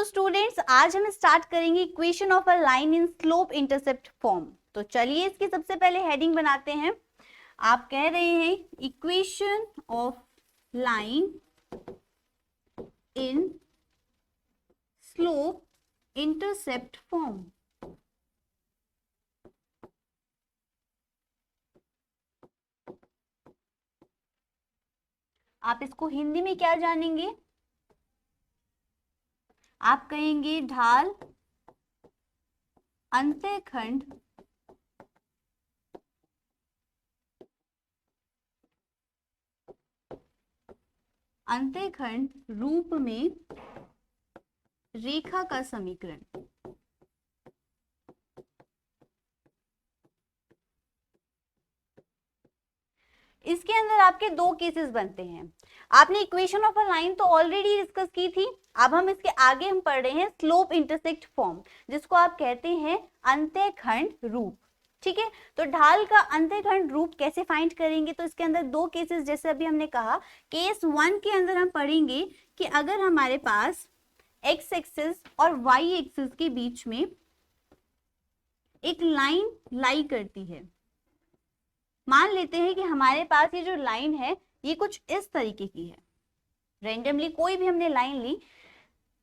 Students, आज हम start करेंगे equation of a line in slope intercept form. तो चलिए इसकी सबसे पहले हेडिंग बनाते हैं। आप कह रहे हैं equation of line in slope intercept form. आप इसको हिंदी में क्या जानेंगे? आप कहेंगे ढाल, अंतःखंड, अंतःखंड रूप में रेखा का समीकरण। इसके अंदर आपके दो केसेस बनते हैं। आपने इक्वेशन ऑफ अ लाइन तो ऑलरेडी डिस्कस की थी। अब हम इसके आगे हम पढ़ रहे हैं स्लोप इंटरसेक्ट फॉर्म, जिसको आप कहते हैं अंतःखंड रूप। ठीक है, तो ढाल का अंतःखंड रूप कैसे फाइंड करेंगे? तो इसके अंदर दो केसेस, जैसे अभी हमने कहा, केस 1 के अंदर हम पढ़ेंगे कि अगर हमारे पास एक्स एक्सिस और वाई एक्सिस के बीच में एक लाइन लाई करती है। मान लेते हैं कि हमारे पास ये जो लाइन है ये कुछ इस तरीके की है। रेंडमली कोई भी हमने लाइन ली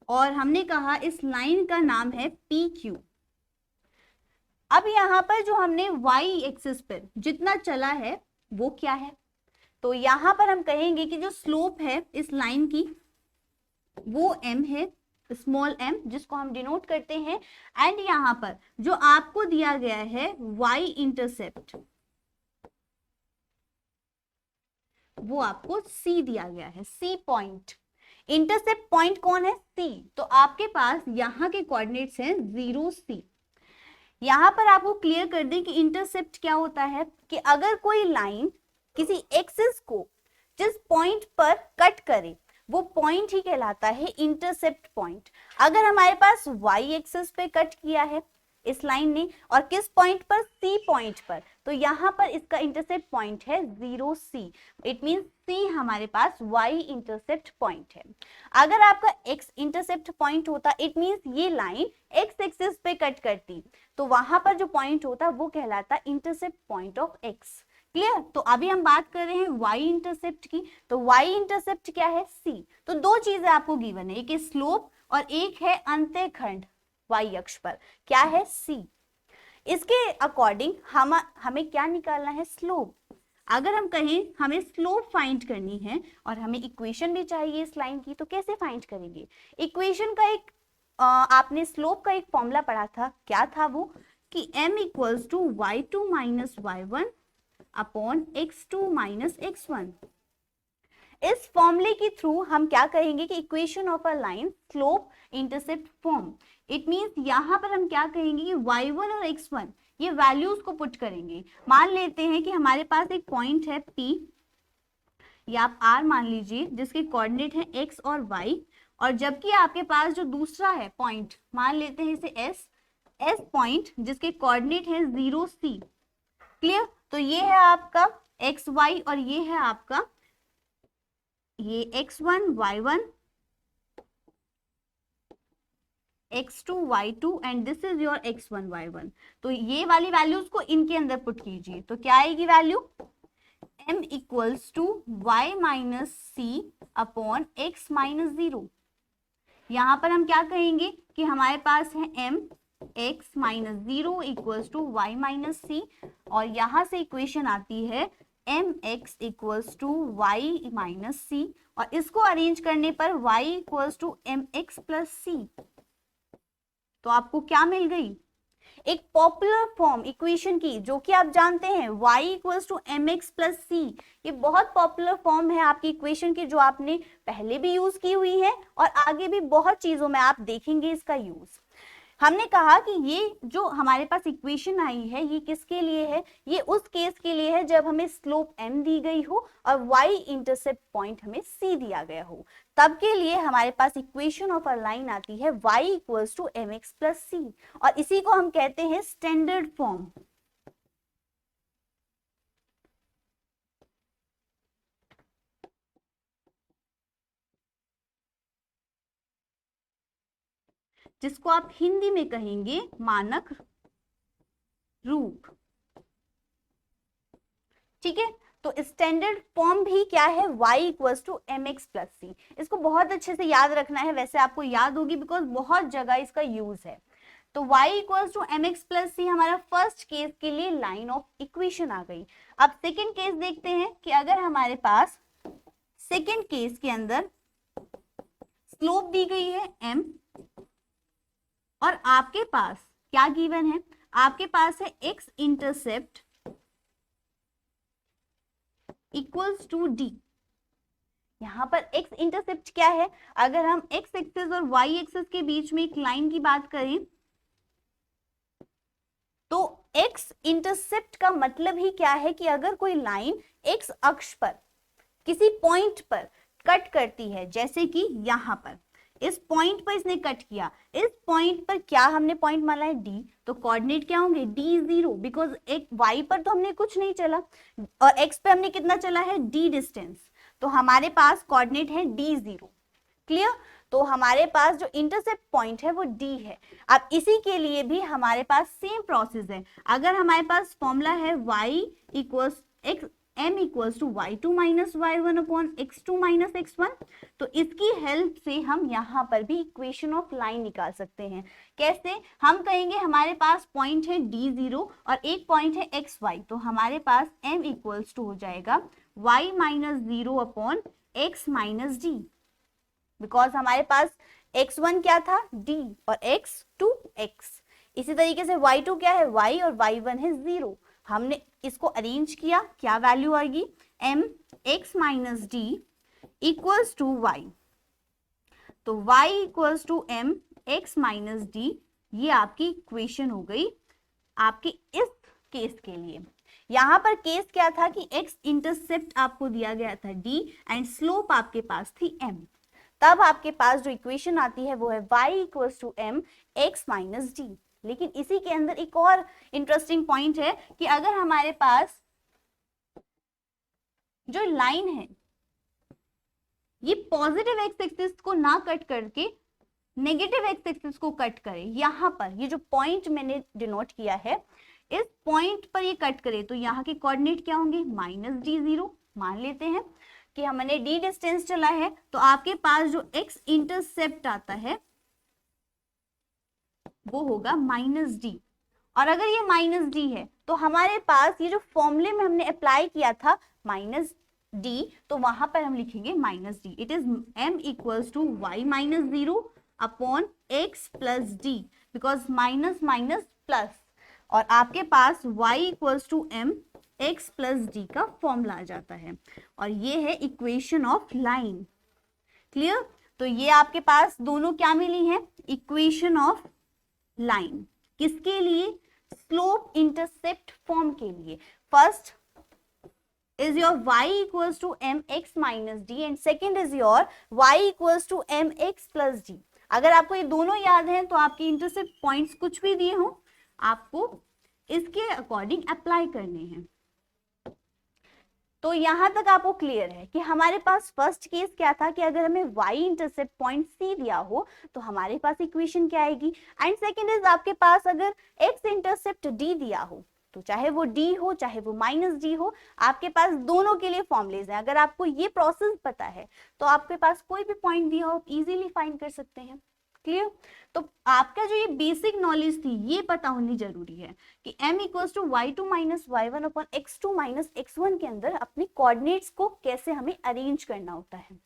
और हमने कहा इस लाइन का नाम है पी क्यू। अब यहाँ पर जो हमने वाई एक्सिस पर जितना चला है वो क्या है? तो यहाँ पर हम कहेंगे कि जो स्लोप है इस लाइन की वो m है, स्मॉल m, जिसको हम डिनोट करते हैं। एंड यहाँ पर जो आपको दिया गया है y इंटरसेप्ट, वो आपको C दिया गया है, C पॉइंट। इंटरसेप्ट पॉइंट कौन है? C। तो आपके पास यहाँ के कोऑर्डिनेट्स हैं 0 C। यहाँ पर आपको क्लियर कर दें कि इंटरसेप्ट क्या होता है कि अगर कोई लाइन किसी एक्सिस को जिस पॉइंट पर कट करे वो पॉइंट ही कहलाता है इंटरसेप्ट पॉइंट। अगर हमारे पास y एक्सिस पे कट किया है इस लाइन ने, और किस पॉइंट पर? C पॉइंट पर, तो यहाँ पर इसका इंटरसेप्ट पॉइंट है 0 C। इट मींस C हमारे पास y इंटरसेप्ट पॉइंट है। अगर आपका x इंटरसेप्ट पॉइंट होता, इट मींस ये लाइन x एक्सिस पे कट करती, तो वहां पर जो पॉइंट होता वो कहलाता intercept point of x। Clear? तो अभी हम बात कर रहे हैं y इंटरसेप्ट की। तो y इंटरसेप्ट क्या है? C। तो दो चीजें आपको गिवन है, एक है स्लोप और एक है अंतःखंड y अक्ष पर, क्या है? C। इसके अकॉर्डिंग हमें क्या निकालना है? स्लोप। अगर हम कहें हमें स्लोप फाइंड करनी है और हमें इक्वेशन भी चाहिए इस लाइन की, तो कैसे फाइंड करेंगे? इक्वेशन का एक आपने स्लोप का एक फॉर्मूला पढ़ा था, क्या था वो? कि m equals to y2 minus y1 upon x2 minus x1। इस फॉर्मूले के थ्रू हम क्या कहेंगे कि equation of a line slope intercept form. It means यहां पर हम क्या कहेंगे कि y1 और x1 ये वैल्यूज को पुट करेंगे। मान लेते हैं कि हमारे पास एक पॉइंट है P, या आप R मान लीजिए, जिसके कोऑर्डिनेट है x और y, और जबकि आपके पास जो दूसरा है पॉइंट, मान लेते हैं इसे S पॉइंट, जिसके कोऑर्डिनेट है 0 C। क्लियर? तो ये है आपका एक्स वाई और ये है आपका ये x1 y1 x2 y2 and this is your x1 y1। तो ये वाली वैल्यूज को इनके अंदर पुट कीजिए, तो क्या आएगी value? m equals to y minus C upon x minus 0। यहां पर हम क्या कहेंगे कि हमारे पास है m x minus 0 equals to y minus C, और यहां से इक्वेशन आती है mx equals to y minus C, और इसको अरेंज करने पर y equals to mx plus C. तो आपको क्या मिल गई? एक पॉपुलर फॉर्म इक्वेशन की, जो कि आप जानते हैं y equals to mx plus C. ये बहुत पॉपुलर फॉर्म है आपकी इक्वेशन की, जो आपने पहले भी यूज की हुई है और आगे भी बहुत चीजों में आप देखेंगे इसका यूज। हमने कहा कि ये जो हमारे पास इक्वेशन आई है ये किसके लिए है? ये उस केस के लिए है जब हमें स्लोप m दी गई हो और y इंटरसेप्ट पॉइंट हमें c दिया गया हो। तब के लिए हमारे पास इक्वेशन ऑफ अ लाइन आती है y equals to mx plus c, और इसी को हम कहते हैं स्टैंडर्ड फॉर्म। जिसको आप हिंदी में कहेंगे मानक रूप। ठीक है, तो स्टैंडर्ड फॉर्म भी क्या है, y equals to M X plus C. इसको बहुत अच्छे से याद रखना है, वैसे आपको याद होगी बिकॉज बहुत जगह इसका यूज है। तो y equals to M X plus C हमारा फर्स्ट केस के लिए लाइन ऑफ इक्वेशन आ गई। अब सेकेंड केस देखते हैं कि अगर हमारे पास सेकेंड केस के अंदर स्लोप दी गई है m और आपके पास क्या गिवन है, आपके पास है x intercept equals to d। यहां पर x इंटरसेप्ट क्या है, अगर हम x एक्सिस और y एक्सिस के बीच में एक लाइन की बात करें तो x इंटरसेप्ट का मतलब ही क्या है कि अगर कोई लाइन x अक्ष पर किसी पॉइंट पर कट करती है, जैसे कि यहां पर इस पॉइंट पर इसने कट किया, इस पॉइंट पर क्या हमने पॉइंट माना है d, तो कोऑर्डिनेट क्या होंगे d0, बिकॉज एक y पर तो हमने कुछ नहीं चला और x पे हमने कितना चला है d डिस्टेंस, तो हमारे पास कोऑर्डिनेट है d0। क्लियर, तो हमारे पास जो इंटरसेप्ट पॉइंट है वो d है। अब इसी के लिए भी हमारे पास सेम प्रोसेस है। अगर हमारे पास फॉर्मूला है y equals x m equals to y2 minus y1 upon x2 minus x1, तो इसकी हेल्प से हम यहाँ पर भी इक्वेशन ऑफ लाइन निकाल सकते हैं। कैसे, हम कहेंगे हमारे पास पॉइंट है d0 और एक पॉइंट है xy, तो हमारे पास m इक्वल्स टू हो जाएगा y minus 0 upon x minus d, because हमारे पास x1 क्या था d और x2 x। इसी तरीके से y2 क्या है y और y1 है 0। हमने इसको अरेंज किया, क्या वैल्यू आएगी, m x minus d equals to y, तो y equals to m x minus d, ये आपकी इक्वेशन हो गई आपके इस केस के लिए। यहां पर केस क्या था कि x इंटरसेप्ट आपको दिया गया था d एंड स्लोप आपके पास थी m, तब आपके पास जो इक्वेशन आती है वो है y equals to m x minus d। लेकिन इसी के अंदर एक और इंटरेस्टिंग पॉइंट है कि अगर हमारे पास जो लाइन है ये पॉजिटिव एक्स एक्सिस को ना कट करके नेगेटिव एक्स एक्सिस को कट करे, यहां पर ये जो पॉइंट मैंने डिनोट किया है इस पॉइंट पर ये कट करे, तो यहाँ के कोऑर्डिनेट क्या होंगे माइनस d0। मान लेते हैं कि हमने d डिस्टेंस चला है, तो आपके पास जो x इंटरसेप्ट आता है वो होगा माइनस d, और अगर ये माइनस d है तो हमारे पास ये जो फॉर्मूले में हमने अप्लाई किया था माइनस d, तो वहां पर हम लिखेंगे minus d। It is m equals to y minus 0 upon x plus d, because minus minus plus, और आपके पास y equals to m x plus d का फॉर्मूला आ जाता है, और ये है इक्वेशन ऑफ लाइन। क्लियर, तो ये आपके पास दोनों क्या मिली है, इक्वेशन ऑफ लाइन। किसके लिए, स्लोप इंटरसेप्ट फॉर्म के लिए। First is your y equals to mx minus d and second is your y equals to mx plus d। अगर आपको ये दोनों याद हैं तो आपके इंटरसेप्ट पॉइंट्स कुछ भी दिए हों आपको इसके अकॉर्डिंग अप्लाई करने हैं। तो यहां तक आपको क्लियर है कि हमारे पास फर्स्ट केस क्या था कि अगर हमें y इंटरसेप्ट पॉइंट c दिया हो तो हमारे पास इक्वेशन क्या आएगी, एंड सेकंड इज आपके पास अगर x इंटरसेप्ट d दिया हो तो चाहे वो d हो चाहे वो माइनस d हो, आपके पास दोनों के लिए फॉर्मुलेज हैं। अगर आपको ये प्रोसेस पता है तो आपके पास कोई भी पॉइंट दिया हो इजीली फाइंड कर सकते हैं। क्लियर, तो आपका जो ये बेसिक नॉलेज थी ये पता होनी जरूरी है कि m equals to y2 minus y1 upon x2 minus x1 के अंदर अपने कोऑर्डिनेट्स को कैसे हमें अरेंज करना होता है।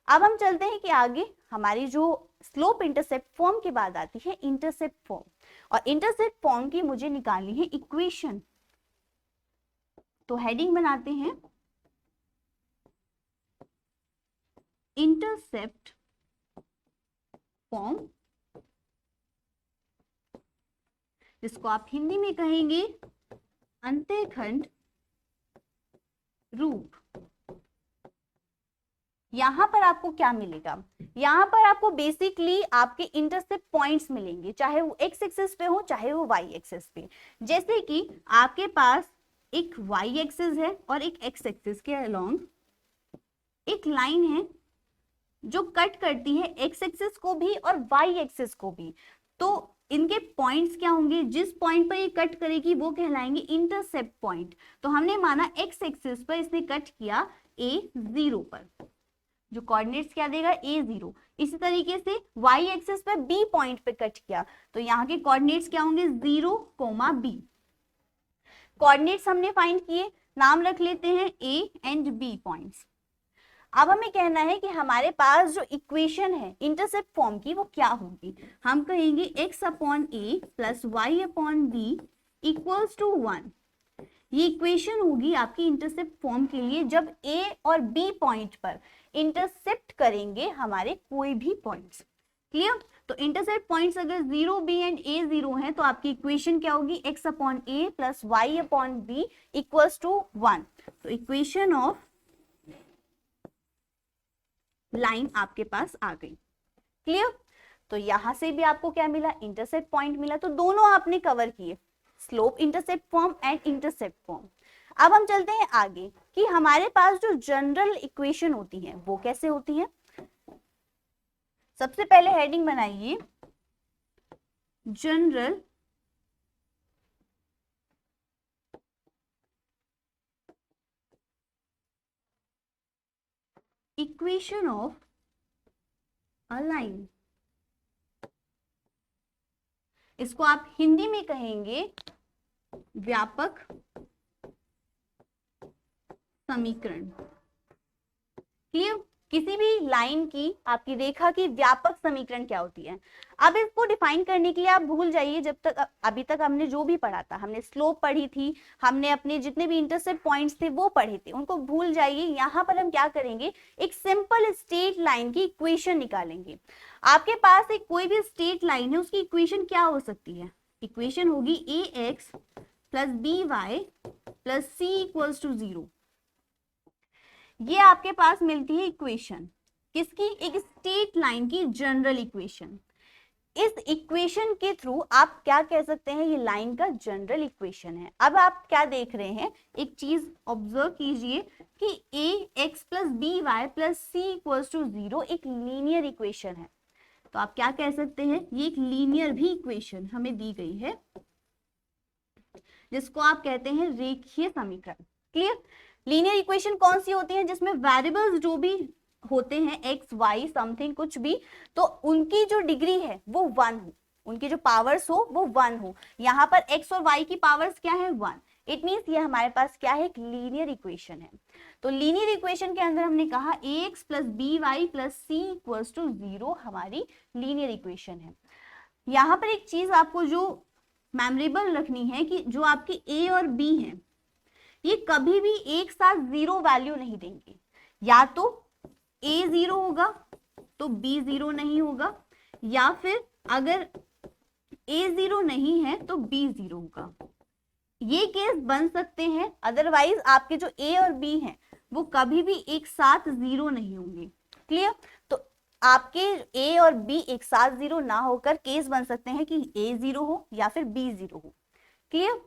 अब हम चलते हैं कि आगे हमारी जो स्लोप इंटरसेप्ट फॉर्म के बाद आती है इंटरसेप्ट फॉर्म, और इंटरसेप्ट फॉर्म की मुझे निकालनी है इक्वेशन। तो हेडिंग बनाते हैं इंटरसेप्ट फॉर्म, जिसको आप हिंदी में कहेंगे अंतःखंड रूप। यहां पर आपको क्या मिलेगा, यहां पर आपको बेसिकली आपके इंटरसेप्ट पॉइंट्स मिलेंगे, चाहे वो x एक्सिस पे हो चाहे वो y एक्सिस पे। जैसे कि आपके पास एक y एक्सिस है और एक x एक्सिस के अलोंग एक लाइन है जो कट करती है एक्स एक्सिस को भी और वाई एक्सिस को भी। तो इनके पॉइंट्स क्या होंगे, जिस पॉइंट पर ये कट करेगी वो कहलाएंगे इंटरसेप्ट पॉइंट। तो हमने माना एक्स एक्सिस पर इसने कट किया A0 पर, जो कोऑर्डिनेट्स क्या देगा A0। इसी तरीके से y एक्सिस पर B पॉइंट पे कट किया, तो यहाँ के कोऑर्डिनेट्स क्या होंगे 0, B। कोऑर्डिनेट्स हमने फाइंड किए, नाम रख लेते हैं A एंड B पॉइंट्स। अब हमें कहना है कि हमारे पास जो इक्वेशन है इंटरसेप्ट फॉर्म की वो क्या होगी। हम कहेंगे x upon a plus Y upon B equals to 1। ये इक्वेशन होगी आपकी इंटरसेप्ट फॉर्म के लिए जब a और b पॉइंट पर इंटरसेप्ट करेंगे हमारे कोई भी पॉइंट्स। क्लियर? तो इंटरसेप्ट पॉइंट्स अगर 0, b एंड a 0 है तो आपकी इक्वेशन क्या होगी, x upon a plus Y upon B equals to 1। तो इक्वेशन ऑफ लाइन आपके पास आ गई। क्लियर? तो यहां से भी आपको क्या मिला, इंटरसेप्ट पॉइंट मिला। तो दोनों आपने कवर किए, slope intercept form and intercept form. अब हम चलते हैं आगे कि हमारे पास जो जनरल इक्वेशन होती है वो कैसे होती है। सबसे पहले हेडिंग बनाइए general equation of a line. इसको आप हिंदी में कहेंगे व्यापक समीकरण। क्लियर? किसी भी लाइन की, आपकी रेखा की व्यापक समीकरण क्या होती है। अब इसको डिफाइन करने के लिए आप भूल जाइए जब तक अभी तक हमने जो भी पढ़ा था, हमने स्लोप पढ़ी थी, हमने अपने जितने भी इंटरसेप्ट पॉइंट्स थे वो पढ़े थे, उनको भूल जाइए। यहाँ पर हम क्या करेंगे, एक सिंपल स्ट्रेट लाइन की इक्वेशन निकालेंगे। आपके पास एक कोई भी स्ट्रेट लाइन है, उसकी इक्वेशन क्या हो सकती है, इक्वेशन होगी ax plus B Y plus C equals to 0। ये आपके पास मिलती है इक्वेशन किसकी, एक स्ट्रेट लाइन की जनरल इक्वेशन। इस इक्वेशन के थ्रू आप क्या कह सकते हैं, ये लाइन का जनरल इक्वेशन है। अब आप क्या देख रहे हैं, एक चीज ऑब्जर्व कीजिए कि a x plus B Y plus C equals to 0 एक लीनियर इक्वेशन है। तो आप क्या कह सकते हैं, ये एक लीनियर भी इक्वेशन हमें दी गई है, जिसको आप कहते हैं रेखीय समीकरण। क्लियर? लीनियर इक्वेशन कौन सी होती है, जिसमें वेरिएबल्स जो भी होते हैं x y समथिंग कुछ भी, तो उनकी जो डिग्री है वो 1 हो, उनकी जो पावर्स हो वो 1 हो। यहाँ पर x और y की पावर्स क्या है 1। इट मीन्स ये हमारे पास क्या है, एक लीनियर इक्वेशन है। तो लीनियर इक्वेशन के अंदर हमने कहा ax plus B Y plus C equals to 0 हमारी लीनियर इक्वेशन है। यहाँ पर एक चीज आपको जो मेमोरेबल रखनी है कि जो आपकी a और b है ये कभी भी एक साथ 0 वैल्यू नहीं देंगे, या तो a 0 होगा तो b 0 नहीं होगा, या फिर अगर a 0 नहीं है तो b 0 होगा। ये केस बन सकते हैं, अदरवाइज आपके जो a और b हैं वो कभी भी एक साथ 0 नहीं होंगे। क्लियर? तो आपके a और b एक साथ 0 ना होकर केस बन सकते हैं कि a 0 हो या फिर b 0 हो। क्लियर?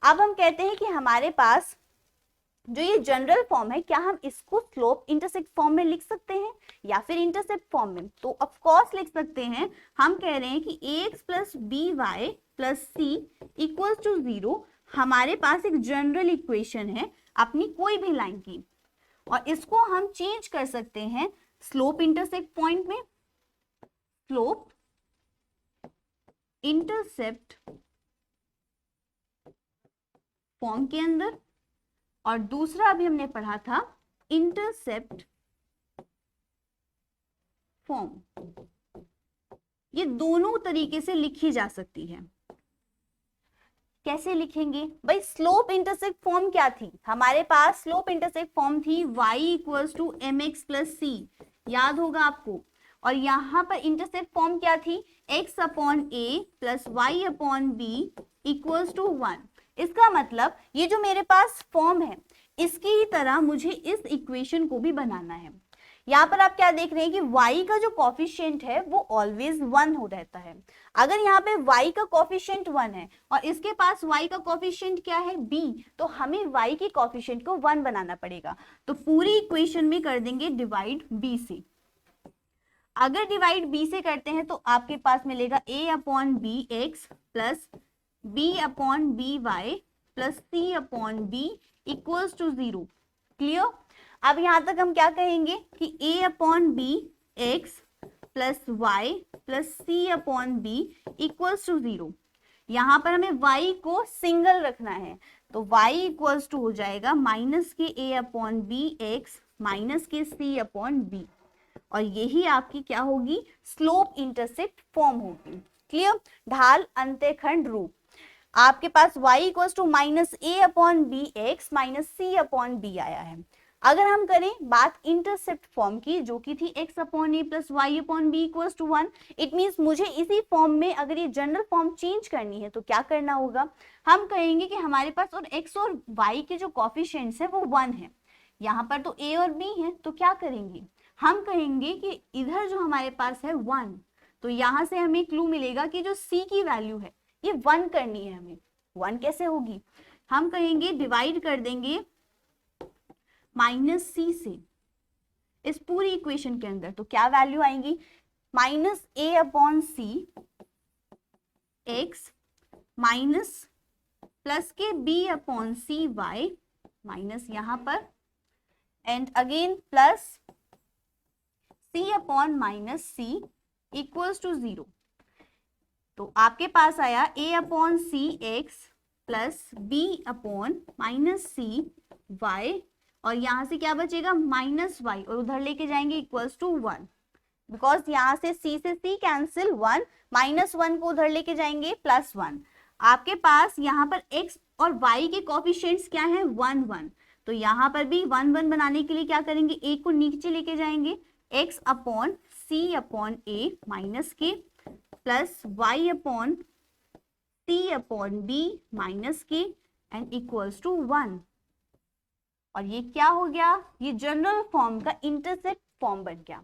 अब हम कहते हैं कि हमारे पास जो ये जनरल फॉर्म है, क्या हम इसको स्लोप इंटरसेप्ट फॉर्म में लिख सकते हैं या फिर इंटरसेप्ट फॉर्म में, तो ऑफ कोर्स लिख सकते हैं। हम कह रहे हैं कि ax plus B Y plus C equals to 0 हमारे पास एक जनरल इक्वेशन है अपनी कोई भी लाइन की, और इसको हम चेंज कर सकते हैं स्लोप इंटरसेप्ट पॉइंट में, स्लोप इंटरसेप्ट फॉर्म के अंदर, और दूसरा अभी हमने पढ़ा था इंटरसेप्ट फॉर्म। ये दोनों तरीके से लिखी जा सकती है। कैसे लिखेंगे भाई, स्लोप इंटरसेप्ट फॉर्म क्या थी हमारे पास, स्लोप इंटरसेप्ट फॉर्म थी y equals to M X plus C, याद होगा आपको। और यहाँ पर इंटरसेप्ट फॉर्म क्या थी, x upon a plus Y upon B equals to 1। इसका मतलब ये जो मेरे पास फॉर्म है इसकी ही तरह मुझे इस इक्वेशन को भी बनाना है। यहाँ पर आप क्या देख रहे हैं कि y का जो कॉफिशिएंट है वो ऑलवेज 1 हो रहता है। अगर यहाँ पे y का कॉफिशिएंट 1 है और इसके पास y का कॉफिशिएंट क्या है b, तो हमें y के कॉफिशिएंट को 1 बनाना पड़ेगा। तो पूरी इक्वेशन में कर देंगे डिवाइड b से। अगर डिवाइड b से करते हैं तो आपके पास मिलेगा a upon B X plus b upon B Y plus c upon B equals to 0। Clear? अब यहां तक हम क्या कहेंगे कि a upon B X plus Y plus C upon B equals to 0। यहाँ पर हमें y को सिंगल रखना है, तो y इक्वल्स टू हो जाएगा माइनस के a upon B X minus के c अपॉन बी, और यही आपकी क्या होगी, स्लोप इंटरसेप्ट फॉर्म होगी। क्लियर? ढाल अंत्यखंड रूप। आपके पास y equals to minus a upon B X minus c upon B आया है। अगर हम करें बात इंटरसेप्ट फॉर्म की, जो की थी x upon A plus Y upon B equals to 1, it means मुझे इसी फॉर्म में अगर ये जनरल फॉर्म चेंज करनी है तो क्या करना होगा, हम कहेंगे कि हमारे पास और x और y के जो कॉफिशिएंट्स है वो 1 है, यहाँ पर तो a और b है, तो क्या करेंगे, हम कहेंगे कि इधर जो हमारे पास है 1, तो यहाँ से हमें क्लू मिलेगा कि जो c की वैल्यू है ये 1 करनी है हमें। 1 कैसे होगी, हम कहेंगे डिवाइड कर देंगे माइनस सी से इस पूरी इक्वेशन के अंदर, तो क्या वैल्यू आएंगी, minus a upon c x minus plus के b upon c y minus यहां पर and again plus C upon minus c equals to 0। तो आपके पास आया a upon c x plus b upon minus c y, और यहां से क्या बचेगा माइनस वाई, और उधर लेके जाएंगे इक्वल्स टू 1, बिकॉज यहां से c से c कैंसिल 1, माइनस 1 को उधर लेके जाएंगे प्लस 1। आपके पास यहाँ पर x और y के कोफिशिएंट्स क्या है 1 1, तो यहाँ पर भी 1 1 बनाने के लिए क्या करेंगे, a को नीचे लेके जाएंगे, x upon c upon a minus k plus y upon c upon b minus k and equals to 1। और ये क्या हो गया, ये जनरल फॉर्म का इंटरसेप्ट फॉर्म बन गया।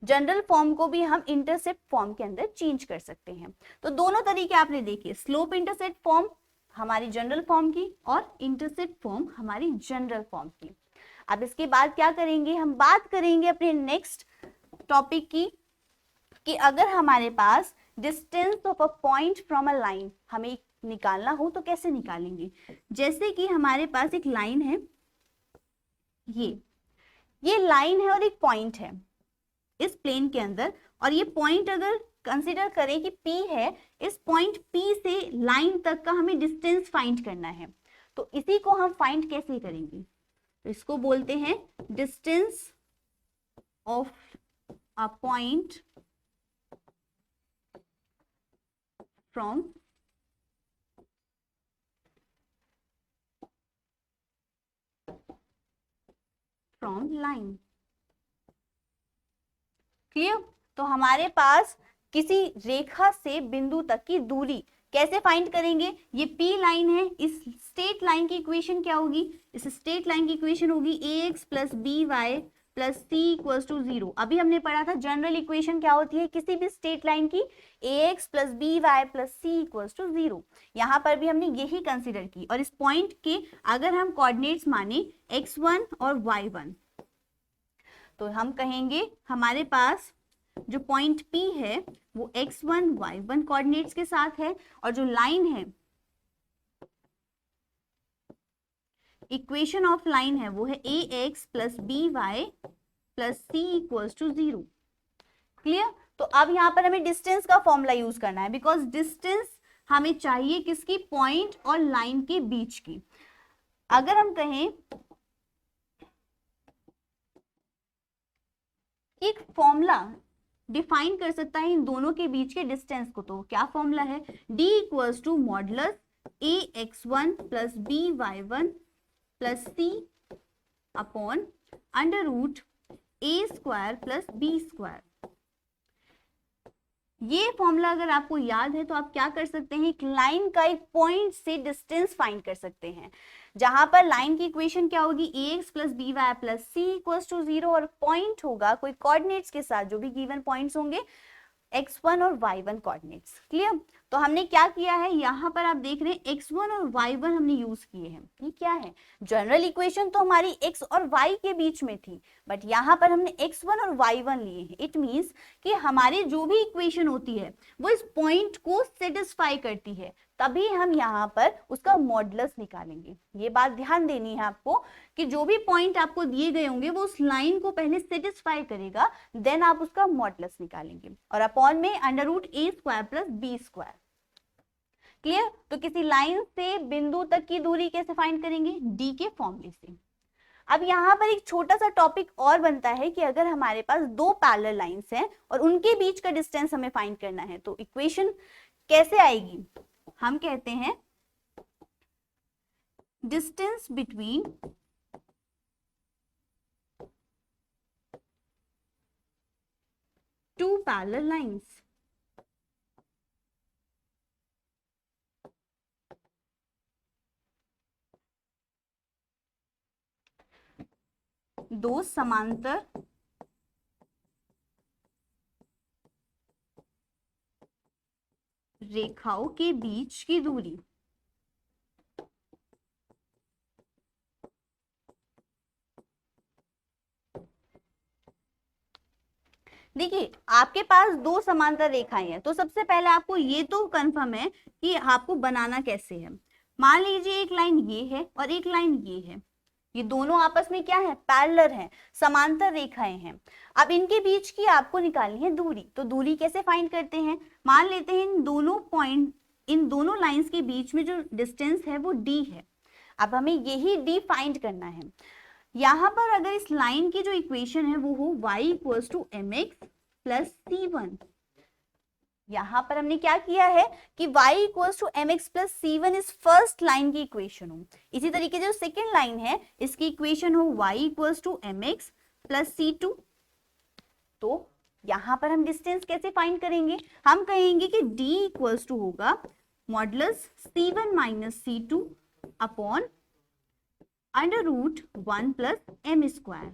जनरल फॉर्म को भी हम इंटरसेप्ट फॉर्म के अंदर चेंज कर सकते हैं। तो दोनों तरीके आपने देखे, स्लोप इंटरसेप्ट फॉर्म हमारी जनरल फॉर्म की और इंटरसेप्ट फॉर्म हमारी जनरल फॉर्म की। अब इसके बाद क्या करेंगे, हम बात करेंगे अपने नेक्स्ट टॉपिक की, कि अगर हमारे पास distance of a point from a line हमें निकालना हो तो कैसे निकालेंगे। जैसे कि हमारे पास एक लाइन है, ये लाइन है और एक पॉइंट है इस प्लेन के अंदर, और ये पॉइंट अगर कंसीडर करें कि P है, इस पॉइंट P से लाइन तक का हमें डिस्टेंस फाइंड करना है। तो इसी को हम फाइंड कैसे करेंगे, तो इसको बोलते हैं distance of a point from line. Clear? तो हमारे पास किसी रेखा से बिंदु तक की दूरी कैसे फाइंड करेंगे, ये P लाइन है, इस स्ट्रेट लाइन की इक्वेशन क्या होगी, इस स्ट्रेट लाइन की इक्वेशन होगी ax plus B Y plus C equals to 0। अभी हमने पढ़ा था जनरल इक्वेशन क्या होती है किसी भी स्ट्रेट लाइन की, ax plus B Y plus C equals to 0। यहाँ पर भी हमने यही कंसिडर की, और इस पॉइंट के अगर हम कोऑर्डिनेट्स माने x1 और y1, तो हम कहेंगे हमारे पास जो पॉइंट P है वो x1 y1 कोऑर्डिनेट्स के साथ है, और जो लाइन है, इक्वेशन ऑफ लाइन है वो है ax plus B Y plus C equals to 0। Clear? तो अब यहाँ पर हमें डिस्टेंस का फॉर्मूला यूज करना है, बिकॉज डिस्टेंस हमें चाहिए किसकी, पॉइंट और लाइन के बीच की। अगर हम कहें एक फॉर्मूला डिफाइन कर सकता है इन दोनों के बीच के डिस्टेंस को, तो क्या फॉर्मूला है, d equals to modulus ax1 plus b y one plus C upon under root a square plus b square. ये फॉर्मूला अगर आपको याद है तो आप क्या कर सकते हैं, एक लाइन का एक पॉइंट से डिस्टेंस फाइंड कर सकते हैं, जहां पर लाइन की इक्वेशन क्या होगी, ax plus B Y plus C equals to 0, और पॉइंट होगा कोई कोऑर्डिनेट्स के साथ, जो भी गिवन पॉइंट्स होंगे x1 और y1 कोऑर्डिनेट्स। क्लियर? तो हमने क्या किया है, यहाँ पर आप देख रहे हैं x1 और y1 हमने यूज किए हैं। ये क्या है, जनरल इक्वेशन तो हमारी x और y के बीच में थी, बट यहाँ पर हमने x1 और y1 लिए हैं। इट मीन्स कि हमारी जो भी इक्वेशन होती है वो इस पॉइंट को सेटिस्फाई करती है, तभी हम यहाँ पर उसका मॉडुलस निकालेंगे। ये बात ध्यान देनी है आपको कि जो भी पॉइंट आपको दिए गए होंगे वो उस लाइन को पहले सेटिस्फाई करेगा, देन आप उसका मॉडुलस निकालेंगे, और अपॉन में under root a square plus b square. Clear? तो किसी लाइन से बिंदु तक की दूरी कैसे फाइंड करेंगे, डी के फॉर्मूले से। अब यहाँ पर एक छोटा सा टॉपिक और बनता है कि अगर हमारे पास दो पैरेलल लाइंस हैं और उनके बीच का डिस्टेंस हमें फाइंड करना है, तो इक्वेशन कैसे आएगी, हम कहते हैं distance between two parallel lines. दो समांतर रेखाओं के बीच की दूरी। देखिए आपके पास दो समांतर रेखाएं हैं, तो सबसे पहले आपको ये तो कंफर्म है कि आपको बनाना कैसे है। मान लीजिए एक लाइन ये है और एक लाइन ये है, ये दोनों आपस में क्या है, पैरेलल हैं, समांतर रेखाएं हैं। अब इनके बीच की आपको निकालनी है दूरी। तो दूरी कैसे फाइंड करते हैं, मान लेते हैं इन दोनों पॉइंट, इन दोनों लाइंस के बीच में जो डिस्टेंस है वो d है। अब हमें यही d फाइंड करना है। यहाँ पर अगर इस लाइन की जो इक्वेशन है वो हो y equals to mx plus c1, यहाँ पर हमने क्या किया है कि y equals to mx plus c1 इस फर्स्ट लाइन की इक्वेशन हो। इसी तरीके से जो सेकेंड लाइन है इसकी इक्वेशन हो y equals to mx plus c2। तो यहाँ पर हम डिस्टेंस कैसे फाइंड करेंगे, हम कहेंगे कि d इक्वल्स टू होगा modulus c1 minus c2 upon under root 1 plus m square.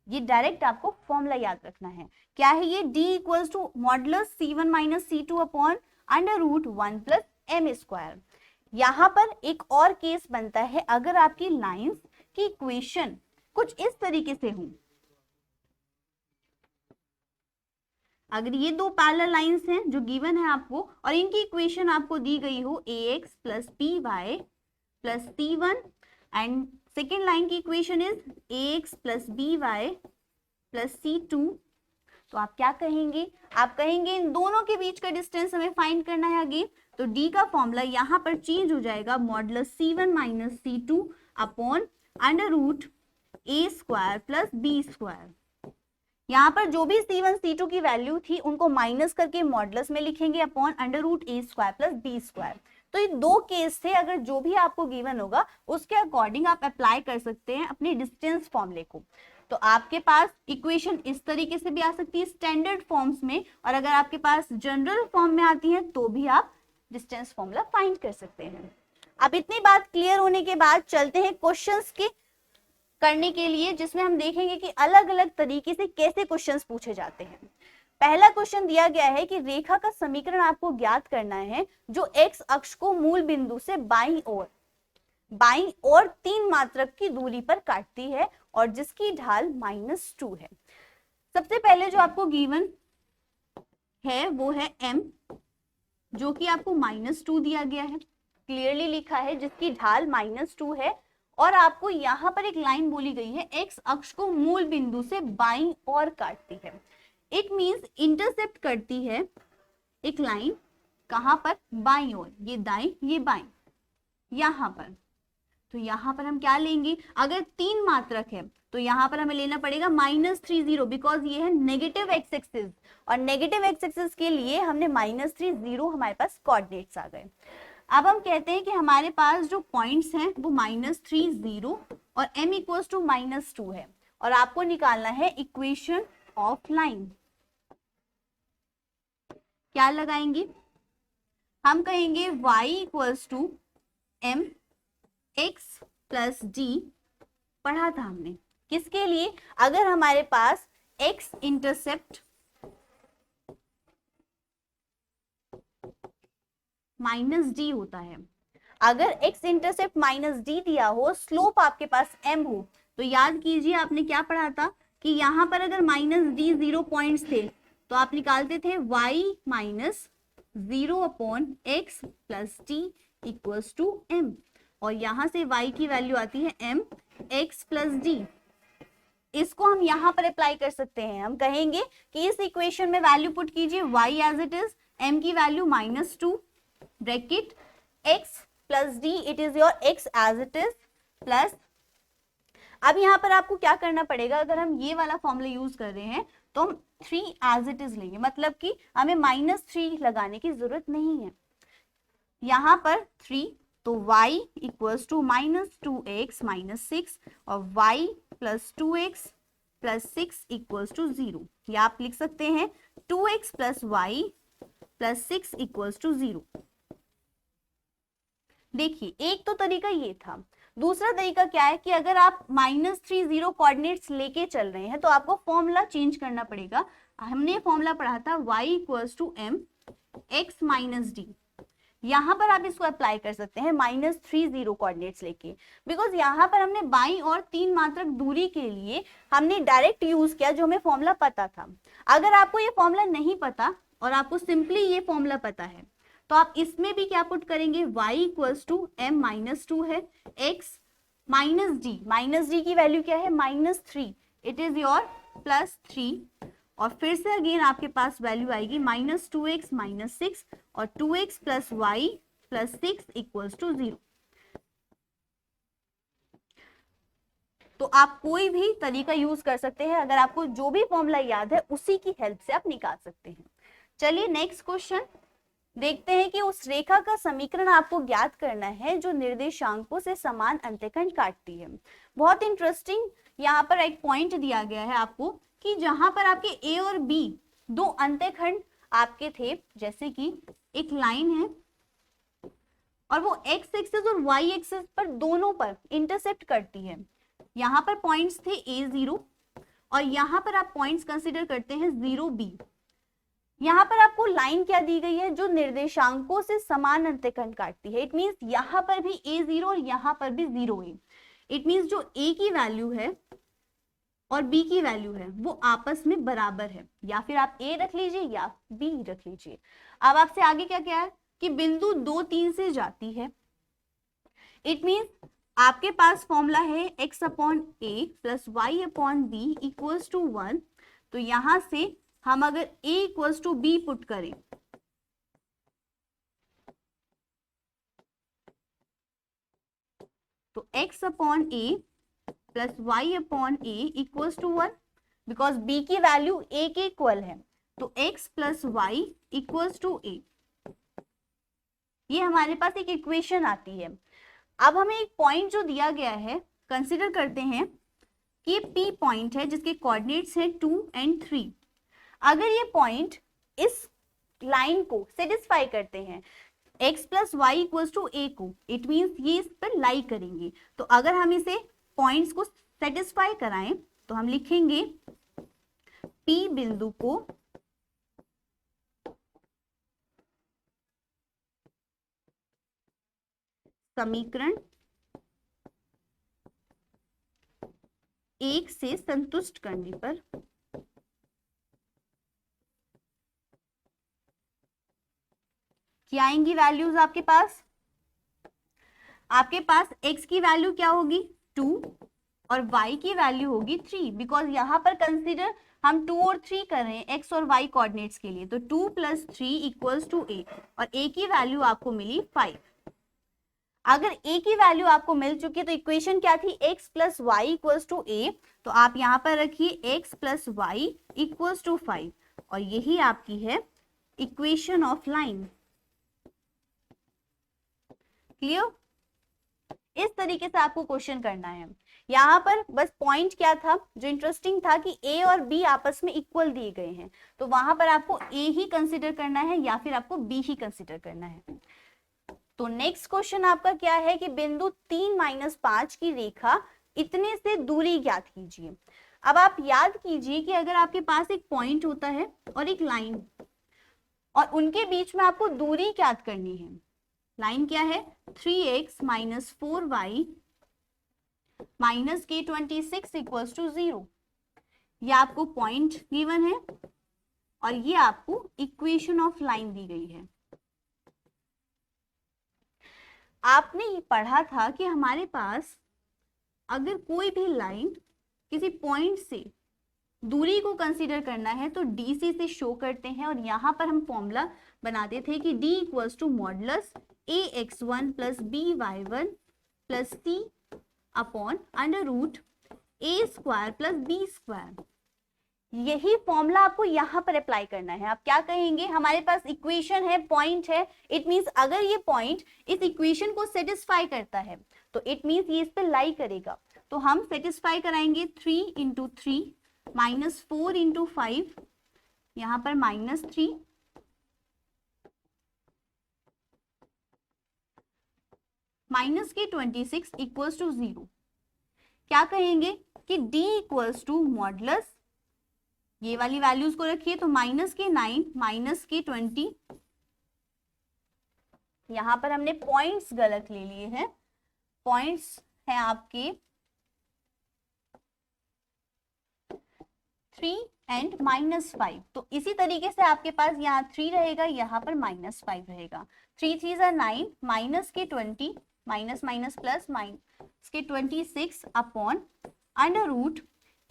ये डायरेक्ट आपको फॉर्मूला याद रखना है। क्या है ये, d equals to modulus c1 minus c2 upon under root 1 plus m square. यहाँ पर एक और केस बनता है, अगर आपकी लाइंस की इक्वेशन कुछ इस तरीके से हो, अगर ये दो पैरेलल लाइंस हैं जो गिवन है आपको और इनकी इक्वेशन आपको दी गई हो ax plus py plus c1 and second line की equation is ax plus by plus c2, तो आप क्या कहेंगे, आप कहेंगे इन दोनों के बीच का डिस्टेंस हमें फाइंड करना है अगेन। तो d का फॉर्मूला यहाँ पर चेंज हो जाएगा modulus c1 minus c2 upon under root a square plus b square. यहाँ पर जो भी c1 c2 की वैल्यू थी उनको माइनस करके मॉडुलस में लिखेंगे upon under root a square plus b square. तो ये दो केस थे, अगर जो भी आपको गिवन होगा उसके अकॉर्डिंग आप अप्लाई कर सकते हैं अपने डिस्टेंस फॉर्मूले को। तो आपके पास इक्वेशन इस तरीके से भी आ सकती है स्टैंडर्ड फॉर्म्स में, और अगर आपके पास जनरल फॉर्म में आती है तो भी आप डिस्टेंस फॉर्मूला फाइंड कर सकते हैं। अब इतनी बात क्लियर होने के बाद चलते हैं क्वेश्चंस के करने के लिए, जिसमें हम देखेंगे कि अलग अलग तरीके से कैसे क्वेश्चंस पूछे जाते हैं। पहला क्वेश्चन दिया गया है कि रेखा का समीकरण आपको ज्ञात करना है जो x अक्ष को मूल बिंदु से बाईं ओर 3 मात्रक की दूरी पर काटती है और जिसकी ढाल -2 है। सबसे पहले जो आपको गिवन है वो है m, जो कि आपको -2 दिया गया है, क्लियरली लिखा है जिसकी ढाल -2 है, और आपको यहाँ पर एक लाइन बोली गई है x अक्ष को मूल बिंदु से बाईं ओर काटती है। इट मींस इंटरसेप्ट करती है एक लाइन, कहां पर, बाईं ओर, ये दाएं ये बाएं, यहां पर। तो यहां पर हम क्या लेंगे, अगर 3 मात्रक है तो यहां पर हमें लेना पड़ेगा -30, बिकॉज ये है नेगेटिव एक्स एक्सिस, और नेगेटिव एक्स एक्सिस के लिए हमने -30 हमारे पास कोऑर्डिनेट्स आ गए। अब हम कहते हैं कि हमारे पास जो पॉइंट्स हैं वो -30 और m इक्वल्स टू -2 है, और आपको निकालना है इक्वेशन ऑफ लाइन। क्या लगाएंगे, हम कहेंगे y equals to m x plus d, पढ़ा था हमने, किसके लिए, अगर हमारे पास x इंटरसेप्ट माइनस डी होता है। अगर एक्स इंटरसेप्ट माइनस डी दिया हो, स्लोप आपके पास एम हो, तो याद कीजिए आपने क्या पढ़ा था कि यहाँ पर अगर माइनस डी 0 पॉइंट्स थे तो आप निकालते थे y minus 0 upon x plus t equals to m, और यहाँ से y की वैल्यू आती है m x प्लस डी। इसको हम यहाँ पर अप्लाई कर सकते हैं। हम कहेंगे कि इस इक्वेशन में वैल्यू पुट कीजिए y as it is, m की value -2 bracket x plus d, it is your x as it is, plus अब यहाँ पर आपको क्या करना पड़ेगा, अगर हम ये वाला फॉर्मूला यूज कर रहे हैं तो हम 3 एज इट इज लेंगे, मतलब कि हमें -3 लगाने की जरूरत नहीं है। यहाँ पर 3 तो y equals to -2x minus 6 और y plus 2x plus 6 equals to 0, या आप लिख सकते हैं 2x plus y plus 6 equals to 0। देखिए एक तो तरीका ये था, दूसरा तरीका क्या है कि अगर आप -3 0 कोऑर्डिनेट्स लेके चल रहे हैं तो आपको फॉर्मूला चेंज करना पड़ेगा। हमने फॉर्मूला पढ़ा था y equals to m x minus d, यहाँ पर आप इसको अप्लाई कर सकते हैं -3 0 कोऑर्डिनेट्स लेके, बिकॉज यहाँ पर हमने बाईं और 3 मात्रक दूरी के लिए हमने डायरेक्ट यूज किया जो हमें फॉर्मूला पता था। अगर आपको ये फॉर्मूला नहीं पता और आपको सिंपली ये फॉर्मूला पता है तो आप इसमें भी क्या पुट करेंगे, y इक्वल्स टू m -2 है, x माइनस डी की वैल्यू क्या है -3, इट इज योर +3, और फिर से अगेन आपके पास वैल्यू आएगी -2x माइनस 6 और 2x plus y plus 6 equals to 0। तो आप कोई भी तरीका यूज कर सकते हैं, अगर आपको जो भी फॉर्मूला याद है उसी की हेल्प से आप निकाल सकते हैं। चलिए नेक्स्ट क्वेश्चन देखते हैं कि उस रेखा का समीकरण आपको ज्ञात करना है जो निर्देशांकों से समान अंतःखंड काटती है। बहुत इंटरेस्टिंग यहाँ पर एक पॉइंट दिया गया है आपको कि जहां पर आपके ए और बी दो अंतःखंड आपके थे, जैसे कि एक लाइन है और वो एक्स एक्सिस और वाई एक्सिस पर दोनों पर इंटरसेप्ट करती है। यहाँ पर पॉइंट्स थे A0 और यहाँ पर आप पॉइंट्स कंसिडर करते हैं 0B। यहाँ पर आपको लाइन क्या दी गई है, जो निर्देशांकों से समान अंतःखंड काटती है। इट मींस यहाँ पर भी A0 और यहाँ पर भी 0A। इट मींस जो A की वैल्यू है और B की वैल्यू है वो आपस में बराबर है, या फिर आप A रख लीजिए या B रख लीजिए। अब आपसे आगे क्या क्या है कि बिंदु 2 3 से जाती है। इट मींस आपके पास फॉर्मूला है x upon a plus y upon b equals to 1। तो यहां से हम अगर a equals to b put करें तो x upon a plus y upon a equals to 1, because b की वैल्यू a के इक्वल है, तो x plus y equals to a। ये हमारे पास एक इक्वेशन आती है। अब हमें एक पॉइंट जो दिया गया है कंसिडर करते हैं कि P पॉइंट है जिसके कोऑर्डिनेट्स हैं 2 और 3। अगर ये पॉइंट इस लाइन को सेटिस्फाई करते हैं x plus y equals to a को, इट मींस ये इस पर लाई करेंगे। तो अगर हम इसे पॉइंट्स को सेटिस्फाई कराएं तो हम लिखेंगे P बिंदु को समीकरण 1 से संतुष्ट करने पर क्या आएंगी वैल्यूज आपके पास। आपके पास x की वैल्यू क्या होगी 2 और y की वैल्यू होगी 3, बिकॉज यहाँ पर कंसीडर हम 2 और 3 कर रहे हैं x और y कोऑर्डिनेट्स के लिए। तो 2 प्लस 3 इक्वल्स टू a और a की वैल्यू आपको मिली 5। अगर a की वैल्यू आपको मिल चुकी है तो इक्वेशन क्या थी, x plus y equals to a। तो आप यहाँ पर रखिए x plus y equals to 5 और यही आपकी है इक्वेशन ऑफ लाइन। क्लियर। इस तरीके से आपको क्वेश्चन करना है। यहाँ पर बस पॉइंट क्या था जो इंटरेस्टिंग था कि a और b आपस में इक्वल दिए गए हैं, तो वहां पर आपको a ही कंसिडर करना है या फिर आपको b ही कंसिडर करना है। तो नेक्स्ट क्वेश्चन आपका क्या है कि बिंदु 3-5 की रेखा इतने से दूरी ज्ञात कीजिए। अब आप याद कीजिए कि अगर आपके पास एक पॉइंट होता है और एक लाइन, और उनके बीच में आपको दूरी ज्ञात करनी है। लाइन क्या है, 3x minus 4y minus k26 equals to 0। ये आपको पॉइंट गिवन है और ये आपको इक्वेशन ऑफ लाइन दी गई है। आपने ये पढ़ा था कि हमारे पास अगर कोई भी लाइन किसी पॉइंट से दूरी को कंसीडर करना है तो DC से शो करते हैं, और यहाँ पर हम फॉर्मूला बनाते थे कि D equals to modulus ax1 plus by1 plus c upon under root a square plus b square. यही फॉर्मूला आपको यहाँ पर अप्लाई करना है। आप क्या कहेंगे, हमारे पास इक्वेशन है, पॉइंट है, इट मींस अगर ये पॉइंट इस इक्वेशन को सेटिस्फाई करता है तो इट मींस ये इस पे लाई करेगा। तो हम सेटिस्फाई कराएंगे 3 इंटू 3 माइनस 4 इंटू 5, यहाँ पर माइनस 3 माइनस के 26 इक्वल्स टू 0। क्या कहेंगे कि D इक्वल्स टू मॉडुलस, ये वाली वैल्यूज को रखिए तो माइनस के 9 माइनस के 20, यहां पर हमने पॉइंट्स गलत ले लिए हैं, पॉइंट्स हैं आपके 3 एंड माइनस 5। तो इसी तरीके से आपके पास यहाँ 3 रहेगा, यहाँ पर माइनस 5 रहेगा। 3 3 जा 9 माइनस के 20 माइनस माइनस प्लस माइनस के 26 upon under root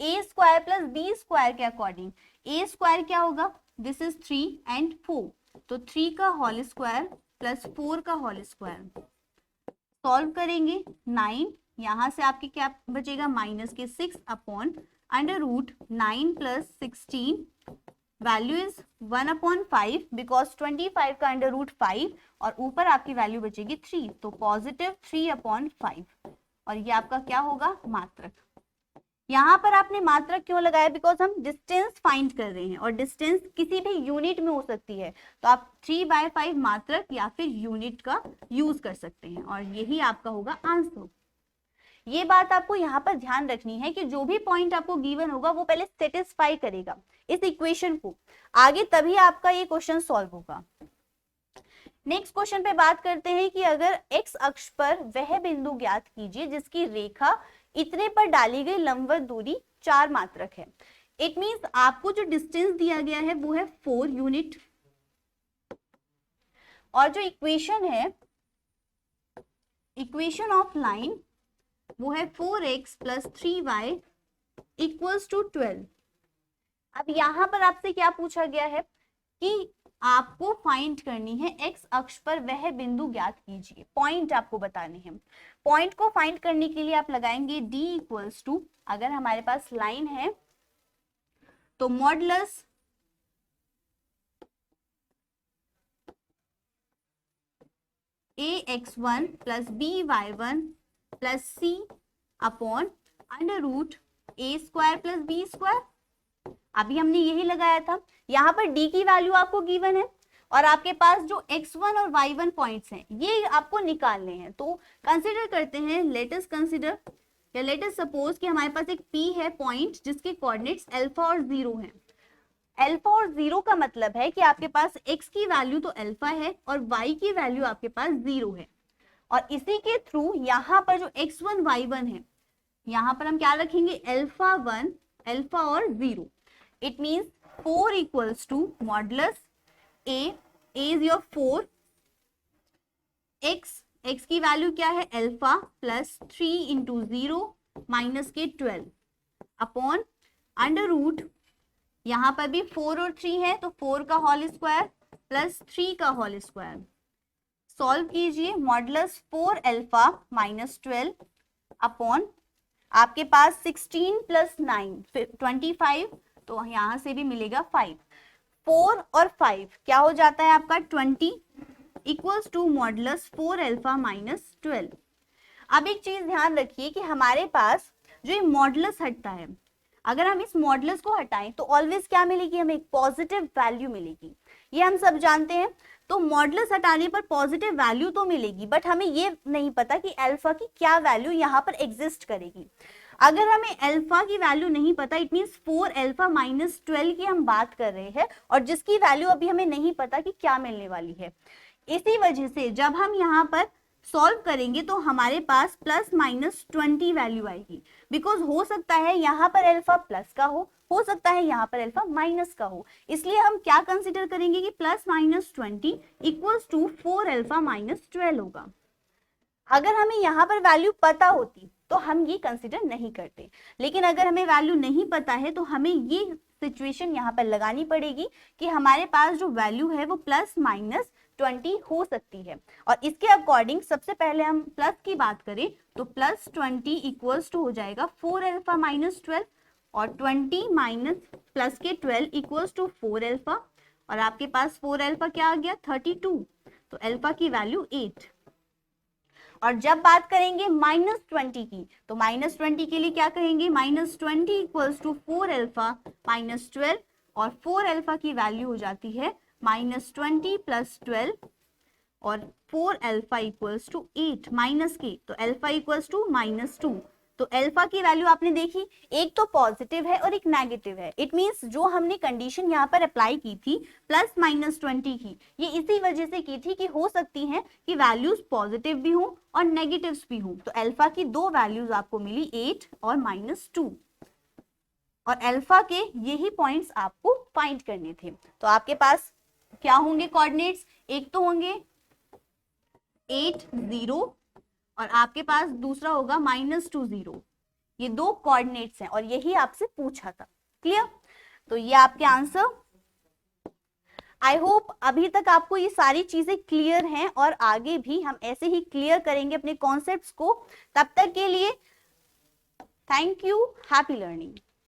a square plus b square के अकॉर्डिंग। a स्क्वायर क्या होगा, दिस इज 3 एंड 4, तो 3 का होल स्क्वायर प्लस 4 का होल स्क्वायर। सॉल्व करेंगे 9, यहाँ से आपके क्या बचेगा माइनस के 6 upon under root 9 plus 16, value is 1 upon 5 because 25 का अंडर रूट 5 और ऊपर आपकी वैल्यू बचेगी 3, तो पॉजिटिव 3 अपॉन 5, और ये आपका क्या होगा, मात्रक। यहाँ पर आपने मात्रक क्यों लगाया, बिकॉज हम डिस्टेंस फाइंड कर रहे हैं और डिस्टेंस किसी भी यूनिट में हो सकती है, तो आप 3/5 मात्रक या फिर यूनिट का यूज कर सकते हैं और यही आपका होगा आंसर। ये बात आपको यहाँ पर ध्यान रखनी है कि जो भी पॉइंट आपको गिवन होगा वो पहले सेटिस्फाई करेगा इस इक्वेशन को, आगे तभी आपका ये क्वेश्चन सॉल्व होगा। नेक्स्ट क्वेश्चन पे बात करते हैं कि अगर x अक्ष पर वह बिंदु ज्ञात कीजिए जिसकी रेखा इतने पर डाली गई लंबवत दूरी 4 मात्रक है। इट मींस आपको जो डिस्टेंस दिया गया है वो है 4 यूनिट, और जो इक्वेशन है, इक्वेशन ऑफ लाइन, वो है 4x plus 3y equals to 12। अब यहां पर आपसे क्या पूछा गया है कि आपको फाइंड करनी है x अक्ष पर वह बिंदु ज्ञात कीजिए, पॉइंट आपको बताने हैं। पॉइंट को फाइंड करने के लिए आप लगाएंगे d इक्वल्स टू, अगर हमारे पास लाइन है तो modulus ax1 plus by1 plus c upon under root a square plus b square. अभी हमने यही लगाया था। यहाँ पर d की वैल्यू आपको गिवन है और आपके पास जो x1 और y1 पॉइंट्स हैं ये आपको निकालने हैं। तो कंसीडर करते हैं, लेट अस कंसीडर या लेट अस सपोज कि हमारे पास एक p है पॉइंट जिसके कोऑर्डिनेट्स अल्फा और 0 हैं। अल्फा और 0 का मतलब है कि आपके पास x की वैल्यू तो अल्फा है और y की वैल्यू आपके पास 0 है, और इसी के थ्रू यहाँ पर जो x1 y1 है यहाँ पर हम क्या रखेंगे, अल्फा 1 अल्फा और 0। It means 4 equals to modulus a is your 4, x की वैल्यू क्या है अल्फा प्लस 3 इंटू 0 माइनस के 12 अपॉन अंडर रूट, यहाँ पर भी 4 और 3 है तो 4 का होल स्क्वायर प्लस 3 का होल स्क्वायर। सॉल्व कीजिए, मॉडुलस 4 अल्फा माइनस 12 अपॉन आपके पास 16 प्लस 9 25, तो यहाँ से भी मिलेगा 5। 4 और 5 क्या हो जाता है आपका 20 equals to modulus 4 alpha minus 12। अब एक चीज ध्यान रखिए कि हमारे पास जो ये मॉडुलस हटता है, अगर हम इस मॉडुलस को हटाएं तो ऑलवेज क्या मिलेगी, हमें एक पॉजिटिव वैल्यू मिलेगी, ये हम सब जानते हैं। तो मॉडुलस हटाने पर पॉजिटिव वैल्यू तो मिलेगी, बट हमें ये नहीं पता कि अल्फा की क्या वैल्यू यहाँ पर एग्जिस्ट करेगी। अगर हमें अल्फा की वैल्यू नहीं पता, इट मींस 4 अल्फा माइनस 12 की हम बात कर रहे हैं और जिसकी वैल्यू अभी हमें नहीं पता कि क्या मिलने वाली है। इसी वजह से जब हम यहाँ पर सॉल्व करेंगे तो हमारे पास प्लस माइनस 20 वैल्यू आएगी, बिकॉज हो सकता है यहाँ पर अल्फा प्लस का हो सकता है यहाँ पर अल्फा माइनस का हो, इसलिए हम क्या कंसीडर करेंगे कि plus minus 20 equals to 4 alpha minus 12 होगा। अगर हमें यहाँ पर वैल्यू पता होती तो हम ये कंसीडर नहीं करते, लेकिन अगर हमें वैल्यू नहीं पता है तो हमें ये सिचुएशन यहाँ पर लगानी पड़ेगी कि हमारे पास जो वैल्यू है वो प्लस माइनस 20 हो सकती है। और इसके अकॉर्डिंग सबसे पहले हम प्लस की बात करें तो प्लस 20 इक्वल्स टू हो जाएगा 4 अल्फा माइनस 12 और 20 माइनस प्लस के 12 इक्वल्स टू 4 अल्फा और आपके पास 4 अल्फा क्या आ गया 32, तो अल्फा की वैल्यू 8। और जब बात करेंगे माइनस 20 की तो माइनस 20 के लिए क्या कहेंगे, minus 20 equals to 4 alpha minus 12 और 4 अल्फा की वैल्यू हो जाती है माइनस 20 प्लस 12 और 4 अल्फा इक्वल्स टू 8 माइनस के, तो अल्फा इक्वल्स टू माइनस 2। तो अल्फा की वैल्यू आपने देखी, एक तो पॉजिटिव है और एक नेगेटिव है, इट मींस जो हमने कंडीशन यहाँ पर अप्लाई की थी प्लस माइनस 20 की, ये इसी वजह से की थी कि हो सकती है कि वैल्यूज पॉजिटिव भी हो और नेगेटिव्स भी हो। तो अल्फा की दो वैल्यूज आपको मिली 8 और माइनस 2 और अल्फा के यही पॉइंट्स आपको फाइंड करने थे। तो आपके पास क्या होंगे कोऑर्डिनेट्स, एक तो होंगे 8 0 और आपके पास दूसरा होगा माइनस 2 0। ये दो कोऑर्डिनेट्स हैं और यही आपसे पूछा था। क्लियर? तो ये आपके आंसर। आई होप अभी तक आपको ये सारी चीजें क्लियर हैं और आगे भी हम ऐसे ही क्लियर करेंगे अपने कॉन्सेप्ट्स को। तब तक के लिए थैंक यू, हैप्पी लर्निंग।